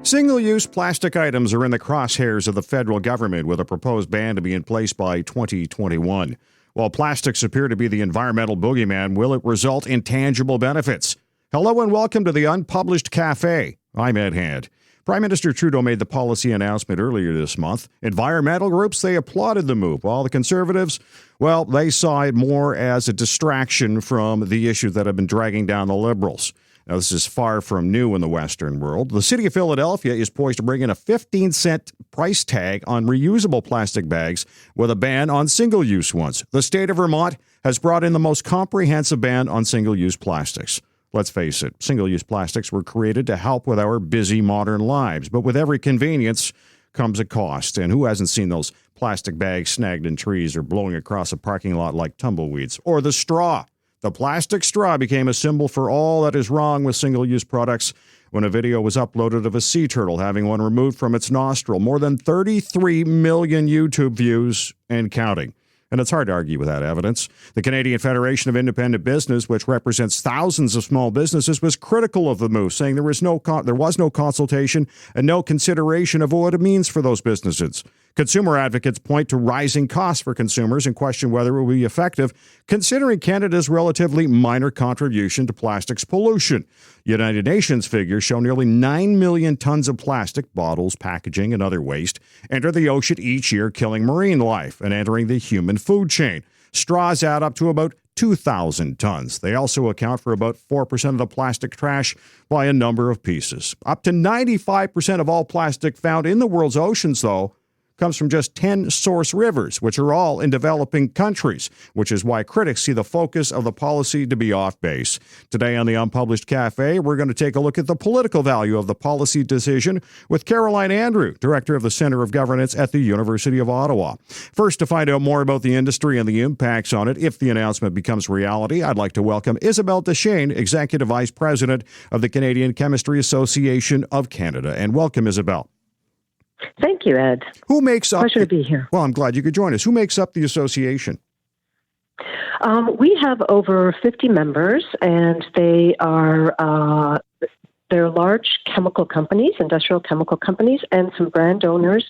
Single-use plastic items are in the crosshairs of the federal government, with a proposed ban to be in place by 2021. While plastics appear to be the environmental boogeyman, will it result in tangible benefits? Hello and welcome to the Unpublished Cafe. I'm Ed Hand. Prime Minister Trudeau made the policy announcement earlier this month. Environmental groups, they applauded the move, while the Conservatives, well, they saw it more as a distraction from the issue that had been dragging down the Liberals. Now, this is far from new in the Western world. The city of Philadelphia is poised to bring in a 15-cent price tag on reusable plastic bags with a ban on single-use ones. The state of Vermont has brought in the most comprehensive ban on single-use plastics. Let's face it, single-use plastics were created to help with our busy modern lives, but with every convenience comes a cost. And who hasn't seen those plastic bags snagged in trees or blowing across a parking lot like tumbleweeds? Or the straw. The plastic straw became a symbol for all that is wrong with single-use products when a video was uploaded of a sea turtle having one removed from its nostril. More than 33 million YouTube views and counting. And it's hard to argue with that evidence. The Canadian Federation of Independent Business, which represents thousands of small businesses, was critical of the move, saying there was no consultation and no consideration of what it means for those businesses. Consumer advocates point to rising costs for consumers and question whether it will be effective, considering Canada's relatively minor contribution to plastics pollution. United Nations figures show nearly 9 million tons of plastic, bottles, packaging, and other waste enter the ocean each year, killing marine life and entering the human food chain. Straws add up to about 2,000 tons. They also account for about 4% of the plastic trash by a number of pieces. Up to 95% of all plastic found in the world's oceans, though, comes from just 10 source rivers, which are all in developing countries, which is why critics see the focus of the policy to be off base. Today on the Unpublished Cafe, we're going to take a look at the political value of the policy decision with Caroline Andrew, Director of the Centre of Governance at the University of Ottawa. First, to find out more about the industry and the impacts on it if the announcement becomes reality, I'd like to welcome Isabelle Deschênes, Executive Vice President of the Canadian Chemistry Association of Canada. And welcome, Isabelle. Thank you, Ed. Who makes up? Pleasure to be here. Well, I'm glad you could join us. Who makes up the association? We have over 50 members, and they're large chemical companies, industrial chemical companies, and some brand owners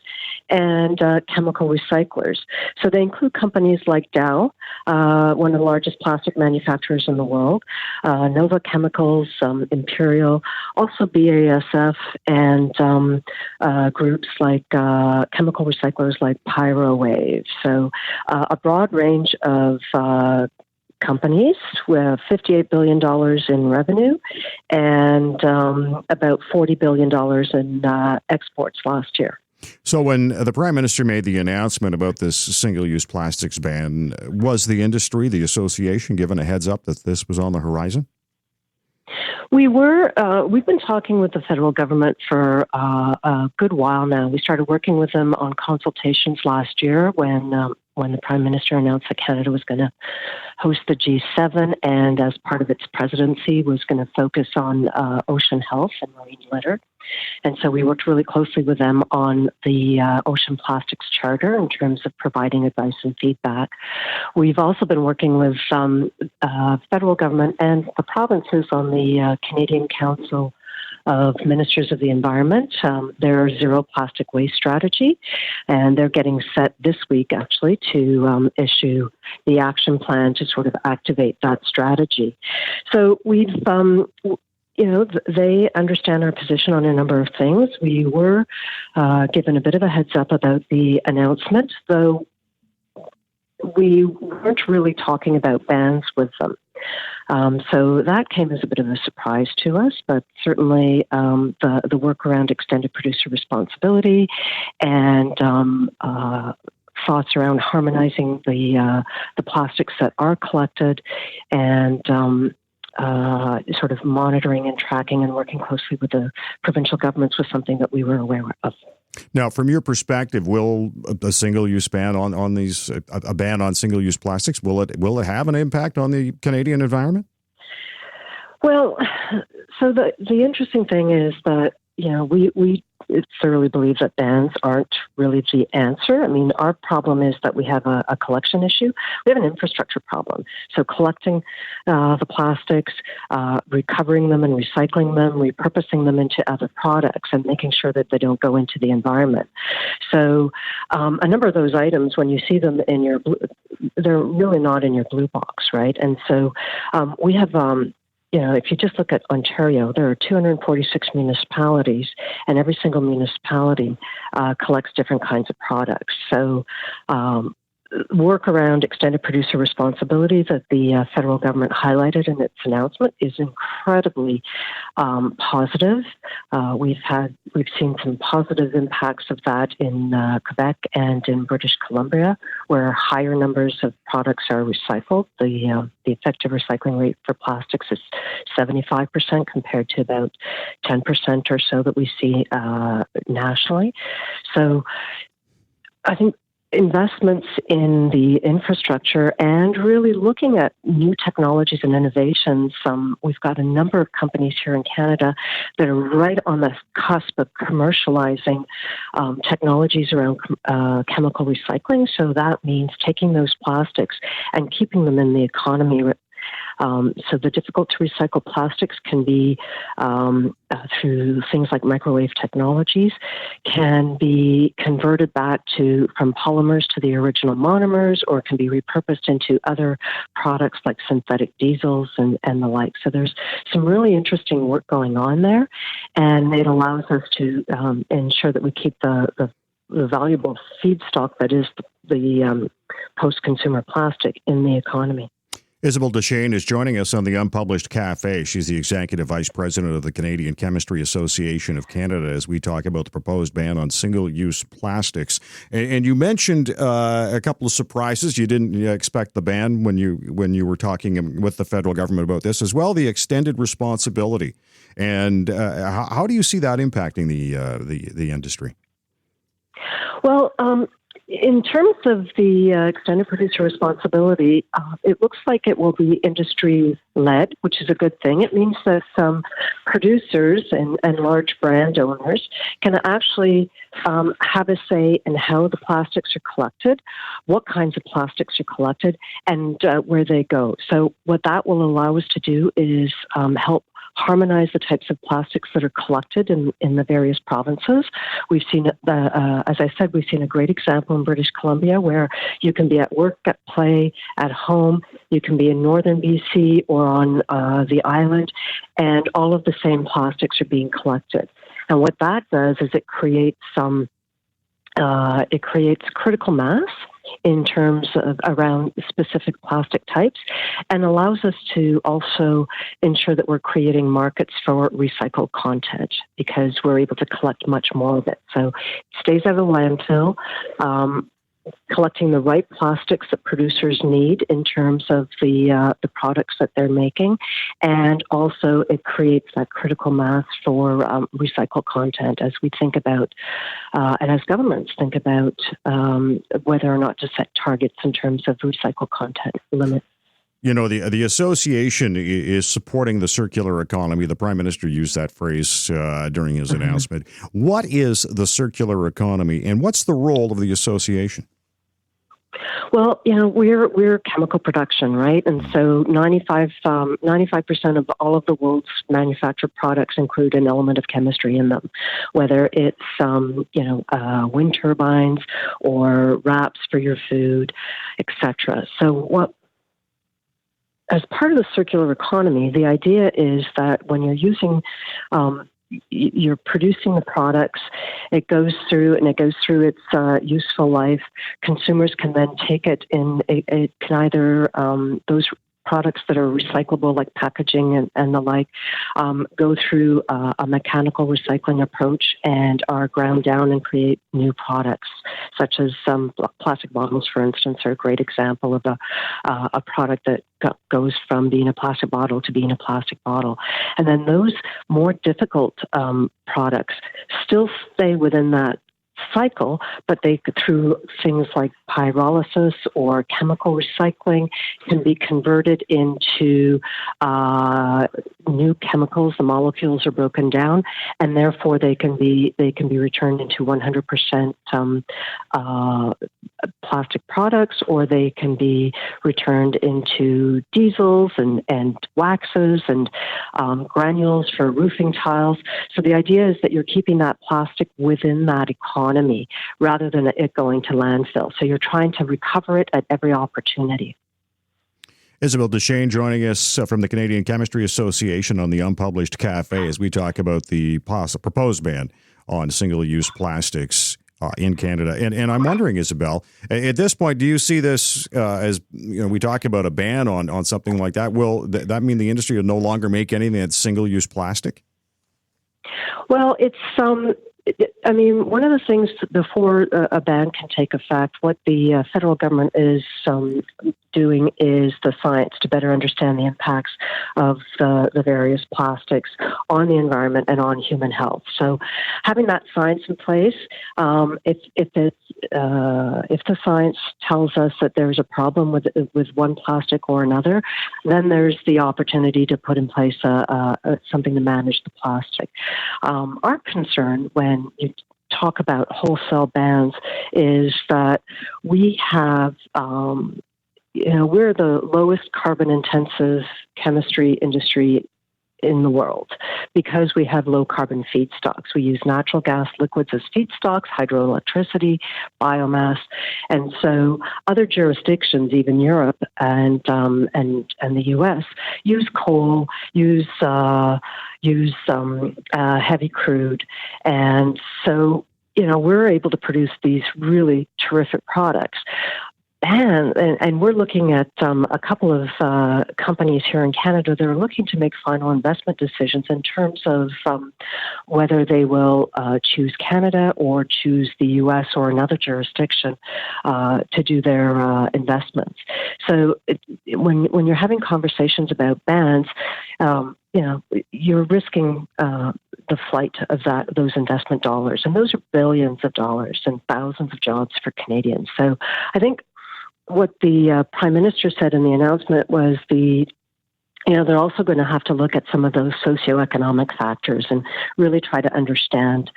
and chemical recyclers. So they include companies like Dow, one of the largest plastic manufacturers in the world, Nova Chemicals, Imperial, also BASF, and groups like chemical recyclers like Pyrowave. So a broad range of companies with $58 billion in revenue and about $40 billion in exports last year. So when the Prime Minister made the announcement about this single-use plastics ban, was the industry, the association, given a heads up that this was on the horizon? We've been talking with the federal government for a good while now. We started working with them on consultations last year when the Prime Minister announced that Canada was going to host the G7 and as part of its presidency was going to focus on ocean health and marine litter. And so we worked really closely with them on the Ocean Plastics Charter in terms of providing advice and feedback. We've also been working with federal government and the provinces on the Canadian Council of Ministers of the Environment, their zero plastic waste strategy, and they're getting set this week, actually, to issue the action plan to sort of activate that strategy. So we've they understand our position on a number of things. We were given a bit of a heads up about the announcement, though we weren't really talking about bans with them. So that came as a bit of a surprise to us, but certainly the work around extended producer responsibility and thoughts around harmonizing the plastics that are collected and sort of monitoring and tracking and working closely with the provincial governments was something that we were aware of. Now, from your perspective, will a single-use ban on these, a ban on single-use plastics, will it have an impact on the Canadian environment? Well, so the interesting thing is that we thoroughly believe that bans aren't really the answer. I mean, our problem is that we have a collection issue. We have an infrastructure problem. So collecting the plastics, recovering them and recycling them, repurposing them into other products, and making sure that they don't go into the environment. So a number of those items, when you see them in your blue, they're really not in your blue box, right? And so we have, if you just look at Ontario, there are 246 municipalities, and every single municipality collects different kinds of products. So work around extended producer responsibility that the federal government highlighted in its announcement is incredibly positive. We've seen some positive impacts of that in Quebec and in British Columbia, where higher numbers of products are recycled. The effective recycling rate for plastics is 75% compared to about 10% or so that we see nationally. So I think investments in the infrastructure and really looking at new technologies and innovations. We've got a number of companies here in Canada that are right on the cusp of commercializing technologies around chemical recycling. So that means taking those plastics and keeping them in the economy. So the difficult to recycle plastics can be through things like microwave technologies, can be converted back from polymers to the original monomers, or can be repurposed into other products like synthetic diesels and the like. So there's some really interesting work going on there, and it allows us to ensure that we keep the valuable feedstock that is the post-consumer plastic in the economy. Isabelle Deschênes is joining us on the Unpublished Cafe. She's the Executive Vice President of the Canadian Chemistry Association of Canada as we talk about the proposed ban on single-use plastics. And you mentioned a couple of surprises. You didn't expect the ban when you were talking with the federal government about this, as well the extended responsibility. And how do you see that impacting the industry? Well, in terms of the extended producer responsibility, it looks like it will be industry-led, which is a good thing. It means that some producers and large brand owners can actually have a say in how the plastics are collected, what kinds of plastics are collected, and where they go. So what that will allow us to do is help harmonize the types of plastics that are collected in the various provinces. We've seen, as I said, we've seen a great example in British Columbia where you can be at work, at play, at home. You can be in northern BC or on the island, and all of the same plastics are being collected. And what that does is it creates critical mass in terms of around specific plastic types, and allows us to also ensure that we're creating markets for recycled content because we're able to collect much more of it. So it stays out of landfill, collecting the right plastics that producers need in terms of the products that they're making, and also it creates that critical mass for recycled content as we think about, and as governments think about whether or not to set targets in terms of recycled content limits. You know, the association is supporting the circular economy. The Prime Minister used that phrase during his announcement. What is the circular economy, and what's the role of the association? Well, we're chemical production, right? And so 95% of all of the world's manufactured products include an element of chemistry in them, whether it's, wind turbines or wraps for your food, etc. So as part of the circular economy, the idea is that when you're you're producing the products, it goes through its useful life. Consumers can then take it in. It can either those products that are recyclable, like packaging and the like, go through a mechanical recycling approach and are ground down and create new products, such as plastic bottles, for instance, are a great example of a product that goes from being a plastic bottle to being a plastic bottle. And then those more difficult products still stay within that cycle, but they, through things like pyrolysis or chemical recycling, can be converted into new chemicals. The molecules are broken down, and therefore they can be returned into 100% plastic products, or they can be returned into diesels and waxes and granules for roofing tiles. So the idea is that you're keeping that plastic within that economy rather than it going to landfill. So you're trying to recover it at every opportunity. Isabelle Deschênes joining us from the Canadian Chemistry Association on the Unpublished Cafe as we talk about the proposed ban on single-use plastics in Canada. And I'm wondering, Isabelle, at this point, do you see this as, we talk about a ban on something like that? Will that mean the industry will no longer make anything that's single-use plastic? Well, it's one of the things before a ban can take effect, what the federal government is doing is the science to better understand the impacts of the various plastics on the environment and on human health. So, having that science in place, if the science tells us that there's a problem with one plastic or another, then there's the opportunity to put in place something to manage the plastic. Our concern when you talk about wholesale bans is that we have, we're the lowest carbon intensive chemistry industry in the world because we have low carbon feedstocks. We use natural gas liquids as feedstocks, hydroelectricity, biomass, and so other jurisdictions, even Europe and the U.S., use coal, use heavy crude, and so we're able to produce these really terrific products. And we're looking at a couple of companies here in Canada that are looking to make final investment decisions in terms of whether they will choose Canada or choose the U.S. or another jurisdiction to do their investments. So when you're having conversations about bans, you're risking the flight of those investment dollars, and those are billions of dollars and thousands of jobs for Canadians. So I think what the Prime Minister said in the announcement was they're also going to have to look at some of those socioeconomic factors and really try to understand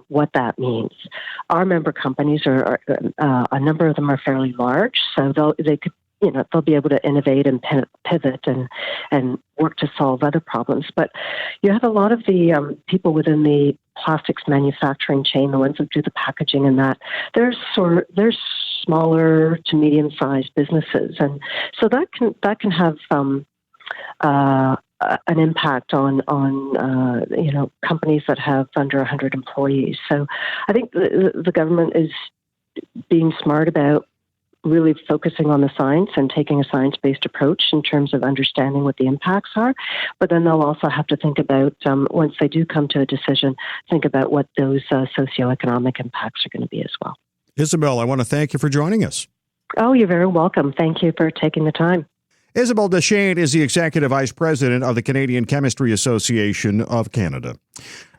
what that means. Our member companies are a number of them are fairly large, so they'll be able to innovate and pivot and work to solve other problems. But you have a lot of the people within the plastics manufacturing chain, the ones that do the packaging and that, they're smaller to medium-sized businesses, and so that can have an impact on companies that have under 100 employees. So I think the government is being smart about really focusing on the science and taking a science-based approach in terms of understanding what the impacts are. But then they'll also have to think about, once they do come to a decision, think about what those socioeconomic impacts are going to be as well. Isabelle, I want to thank you for joining us. Oh, you're very welcome. Thank you for taking the time. Isabelle Deschênes is the Executive Vice President of the Canadian Chemistry Association of Canada.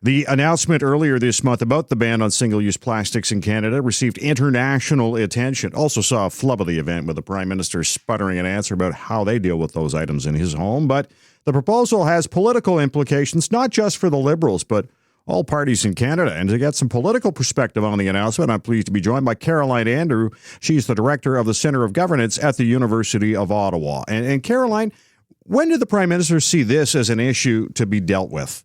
The announcement earlier this month about the ban on single-use plastics in Canada received international attention. Also saw a flub of the event with the Prime Minister sputtering an answer about how they deal with those items in his home. But the proposal has political implications, not just for the Liberals, but all parties in Canada. And to get some political perspective on the announcement, I'm pleased to be joined by Caroline Andrew. She's the director of the Centre of Governance at the University of Ottawa. And Caroline, when did the Prime Minister see this as an issue to be dealt with?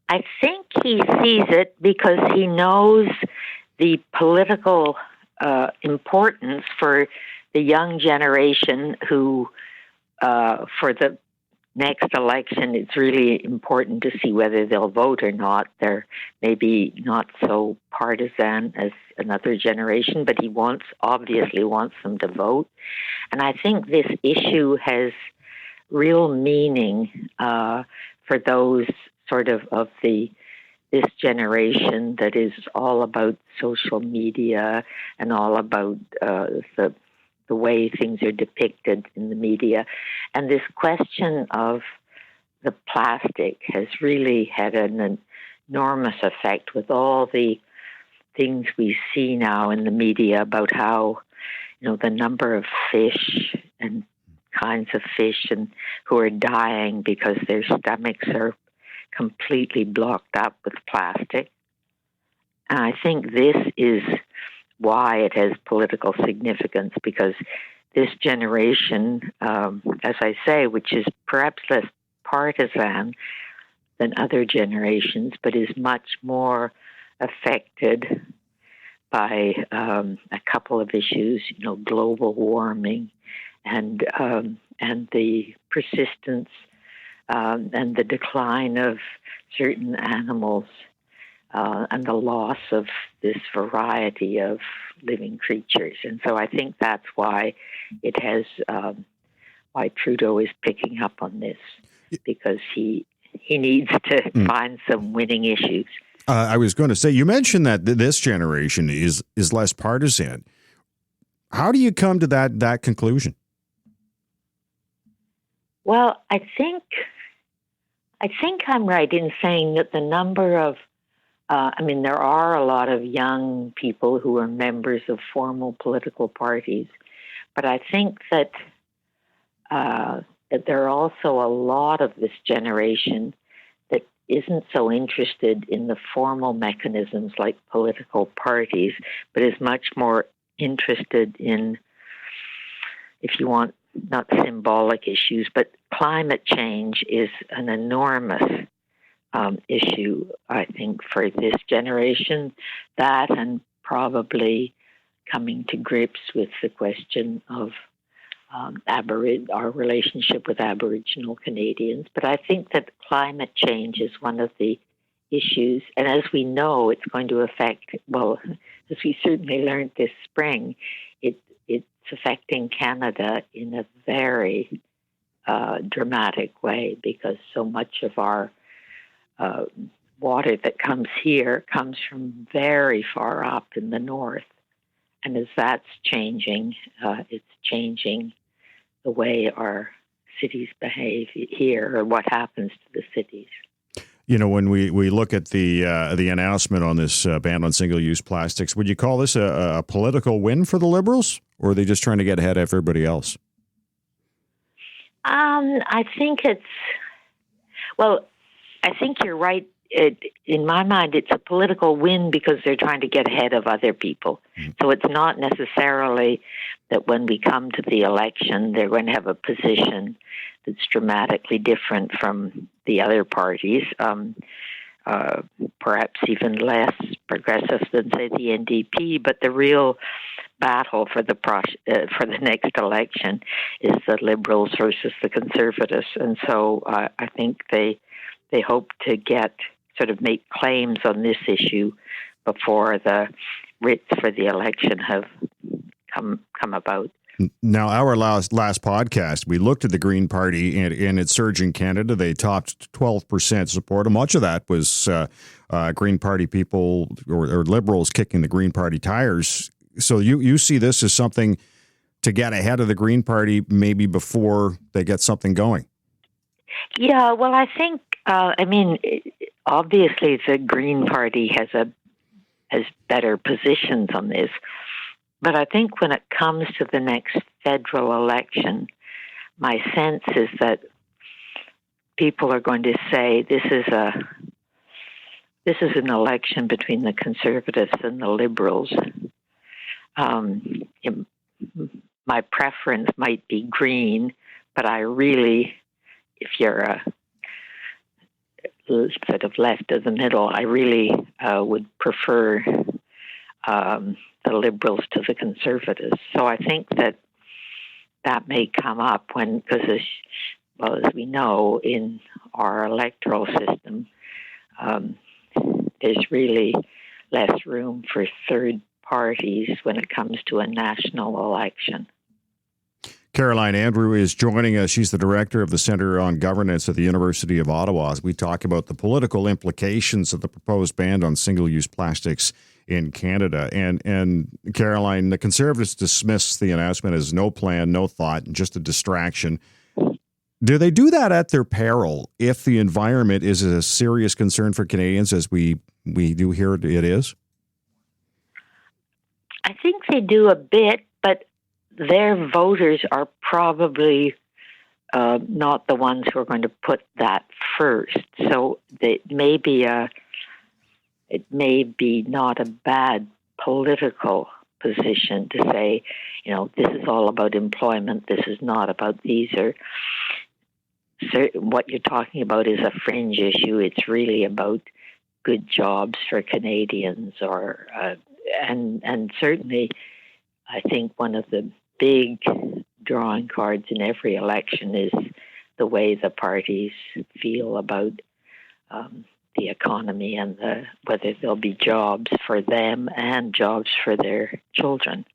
I think he sees it because he knows the political importance for the young generation who, for the next election, it's really important to see whether they'll vote or not. They're maybe not so partisan as another generation, but he obviously wants them to vote. And I think this issue has real meaning for those sort of this generation that is all about social media and all about the way things are depicted in the media. And this question of the plastic has really had an enormous effect with all the things we see now in the media about how, the number of fish and kinds of fish and who are dying because their stomachs are completely blocked up with plastic. And I think this is why it has political significance, because this generation, as I say, which is perhaps less partisan than other generations, but is much more affected by a couple of issues, global warming and the persistence and the decline of certain animals and the loss of this variety of living creatures. And so I think that's why it has, why Trudeau is picking up on this, because he needs to find some winning issues. I was going to say, you mentioned that this generation is less partisan. How do you come to that conclusion? Well, I think I'm right in saying that the number of, there are a lot of young people who are members of formal political parties, but I think that there are also a lot of this generation that isn't so interested in the formal mechanisms like political parties, but is much more interested in, if you want, not symbolic issues, but climate change is an enormous issue, I think, for this generation. That, and probably coming to grips with the question of our relationship with Aboriginal Canadians. But I think that climate change is one of the issues, and as we know, it's going to affect, well, as we certainly learned this spring, it's affecting Canada in a very dramatic way, because so much of our water that comes here comes from very far up in the north. And as that's changing, it's changing the way our cities behave here, or what happens to the cities. When we look at the announcement on this ban on single-use plastics, would you call this a political win for the Liberals, or are they just trying to get ahead of everybody else? I think I think you're right. In my mind, it's a political win because they're trying to get ahead of other people. So it's not necessarily that when we come to the election, they're going to have a position that's dramatically different from the other parties, perhaps even less progressive than, say, the NDP. But the real battle for the next election is the Liberals versus the Conservatives. And so I think they hope to make claims on this issue before the writs for the election have come about. Now, our last podcast, we looked at the Green Party and its surge in Canada. They topped 12% support. And much of that was Green Party people or Liberals kicking the Green Party tires. So you see this as something to get ahead of the Green Party maybe before they get something going? Yeah, well, I think, obviously the Green Party has better positions on this. But I think when it comes to the next federal election, my sense is that people are going to say this is an election between the Conservatives and the Liberals. My preference might be Green, but I really, if you're a sort of left of the middle, I really would prefer the Liberals to the Conservatives. So I think that may come up because as we know, in our electoral system, there's really less room for third parties when it comes to a national election. Caroline Andrew is joining us. She's the director of the Centre on Governance at the University of Ottawa. As we talk about the political implications of the proposed ban on single-use plastics in Canada. And Caroline, the Conservatives dismiss the announcement as no plan, no thought, and just a distraction. Do they do that at their peril if the environment is a serious concern for Canadians, as we do hear it is? I think they do a bit, but their voters are probably not the ones who are going to put that first. So it may be not a bad political position to say, this is all about employment. This is not about these are. So what you're talking about is a fringe issue. It's really about good jobs for Canadians, and certainly, I think one of the big drawing cards in every election is the way the parties feel about the economy and whether there'll be jobs for them and jobs for their children.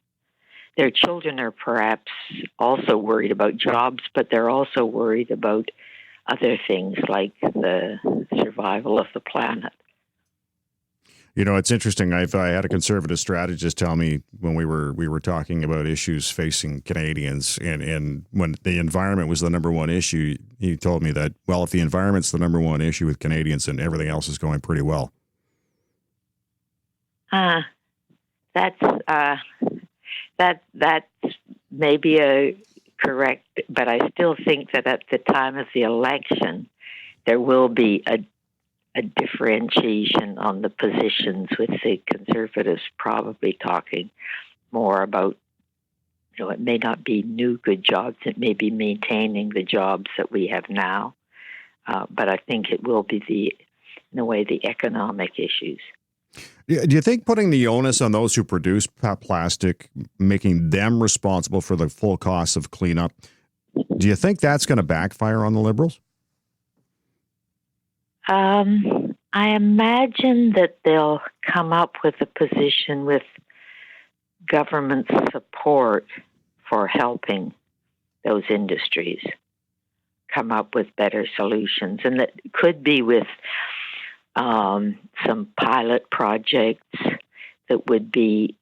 Their children are perhaps also worried about jobs, but they're also worried about other things like the survival of the planet. It's interesting. I had a conservative strategist tell me when we were talking about issues facing Canadians, and when the environment was the number one issue, he told me that, well, if the environment's the number one issue with Canadians, then everything else is going pretty well. That's maybe a correct, but I still think that at the time of the election, there will be a differentiation on the positions, with the Conservatives probably talking more about, it may not be new good jobs, it may be maintaining the jobs that we have now, but I think it will be in a way, the economic issues. Do you think putting the onus on those who produce plastic, making them responsible for the full cost of cleanup, do you think that's going to backfire on the Liberals? I imagine that they'll come up with a position with government support for helping those industries come up with better solutions. And that could be with some pilot projects that would be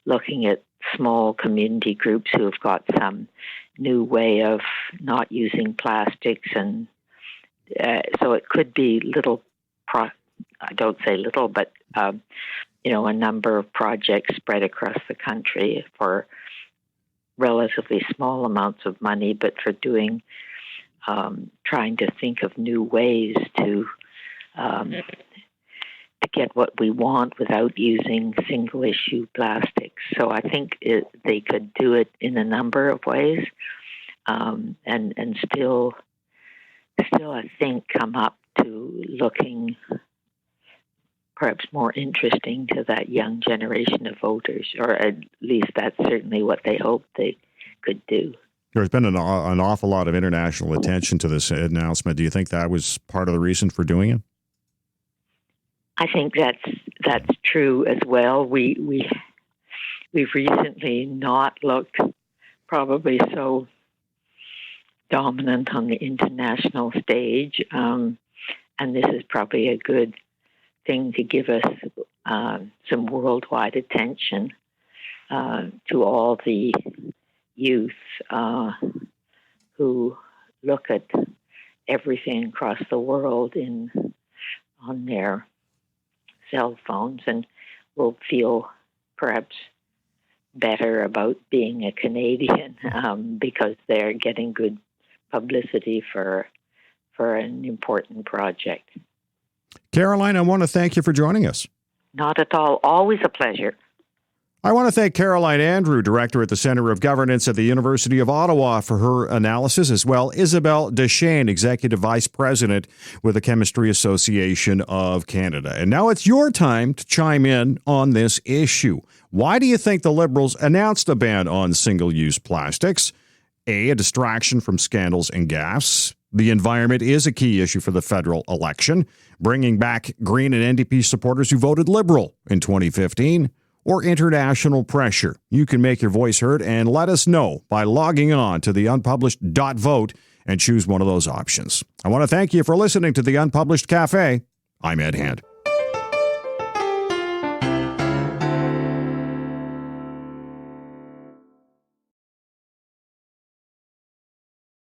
looking at small community groups who have got some new way of not using plastics, and so it could be I don't say little, but a number of projects spread across the country for relatively small amounts of money, but for doing trying to think of new ways to get what we want without using single-issue plastics. So I think they could do it in a number of ways, and still, I think, come up to looking perhaps more interesting to that young generation of voters, or at least that's certainly what they hope they could do. There's been an awful lot of international attention to this announcement. Do you think that was part of the reason for doing it? I think that's true as well. We've recently not looked probably so dominant on the international stage, and this is probably a good thing to give us some worldwide attention to all the youth who look at everything across the world on their cell phones, and will feel perhaps better about being a Canadian because they're getting good publicity for an important project. Caroline, I want to thank you for joining us. Not at all. Always a pleasure. I want to thank Caroline Andrew, Director at the Centre of Governance at the University of Ottawa, for her analysis, as well Isabelle Deschênes, Executive Vice President with the Chemistry Association of Canada. And now it's your time to chime in on this issue. Why do you think the Liberals announced a ban on single-use plastics? A distraction from scandals and gaffes. The environment is a key issue for the federal election, bringing back Green and NDP supporters who voted Liberal in 2015. Or international pressure. You can make your voice heard and let us know by logging on to the unpublished.vote and choose one of those options. I want to thank you for listening to the Unpublished Cafe. I'm Ed Hand.